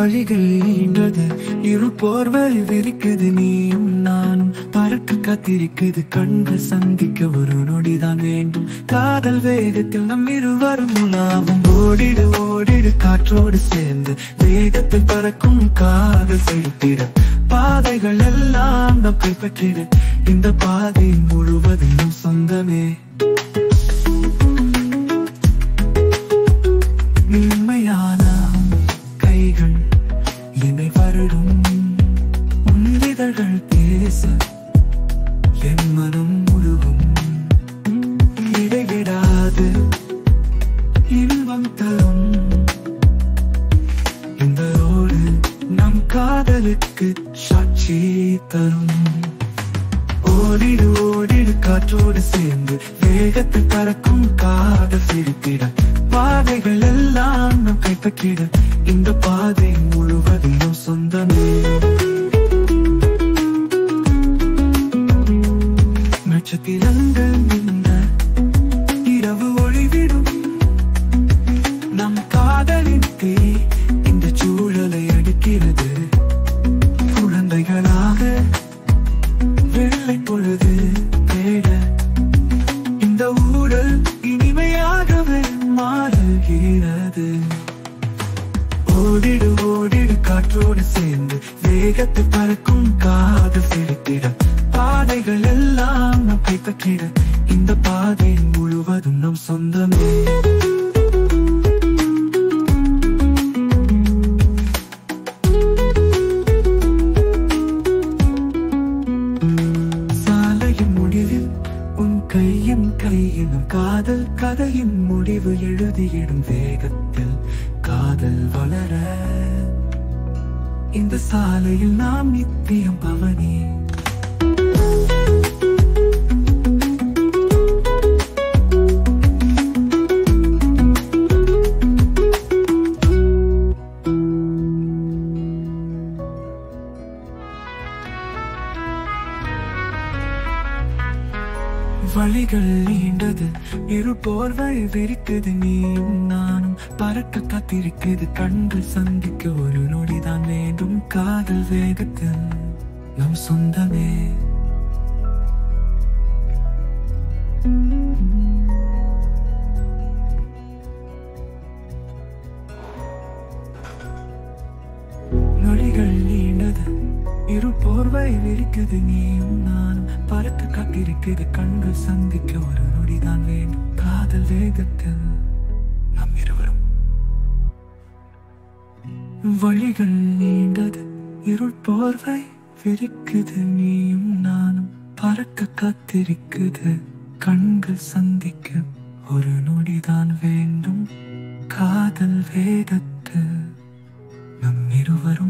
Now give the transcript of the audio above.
வழிகள் நீண்டது, இரு போர்வை விரிக்குது, நீயும் நானும் பறக்க காத்திருக்குது. கண்கள் சந்திக்க ஒரு நொடிதான் வேண்டும், காதல் வேகத்தில் நம் இருவரும் உலாவும். ஓடிடு ஓடிடு காற்றோடு சேர்ந்து, வேகத்தில் பறக்கும் காதல் செலுத்திட. பாதைகள் எல்லாம் நம் கைப்பற்றிட, இந்த பாதை முழுவதும் நம் சொந்தமே. உண்மையான கைகள் என்னை வருடும், உன்னிதழ்கள் பேச என் மனம் முழுகும். இடைவிடாது இன்பம் தரும் இந்த ரோடு நம் காதலுக்கு சாட்சி தரும். ஓடிடு ஓடிடு காற்றோடு சேர்ந்து, வேகத்தில் பறக்கும் காதல் சிரித்திட. பாதைகள் எல்லாம் நம் கைப்பற்றிட, இந்த பாதை முழுவதும் நம் சொந்தமே. நட்சத்திரங்கள் நின்ற இரவு ஒளிவிடும், நம் காதலின் தீ இந்த சூழலை அடிக்கிறது. குழந்தைகளாக வெள்ளை பொழுது தேட, இந்த ஊழல் இனிமையாகவே மாறுகிறது. ஓடிடு ஓடிடு காற்றோடு சேர்ந்து, வேகத்தில் பறக்கும் காதல் சிரித்திட. பாதைகள் எல்லாம் நம் கைப்பற்றிட, இந்த பாதை முழுவதும் நம் சொந்தமே. சாலையின் முடிவில் உன் கையும் கையிலும், காதல் கதையின் முடிவு எழுதியிடும். வேகத்தில் காதல் வளர, இந்த சாலையில் நாம் நித்தியம் பவனி. வழிகள் நீண்டது, இரு போர்வை விரிக்குது, நீயும் நானும் பறக்க காத்திருக்குது. கண்கள் சந்திக்க ஒரு நொடிதான் வேண்டும், காதல் வேகத்தில் நம் சொந்தமே. நொடிகள் நீண்டது, இரு போர்வை விரிக்குது, நீயும் நானும் பறக்க காத்திருக்குது. கண்கள் சந்திக்க ஒரு நொடிதான் வேண்டும், காதல் வேகத்தில் நம் இருவரும். வழிகள் நீண்டது, இருள் போர்வை விரிக்குது, நீயும் நானும் பறக்க காத்திருக்குது. கண்கள் சந்திக்க ஒரு நொடிதான் வேண்டும், காதல் வேகத்தில் நம் இருவரும்.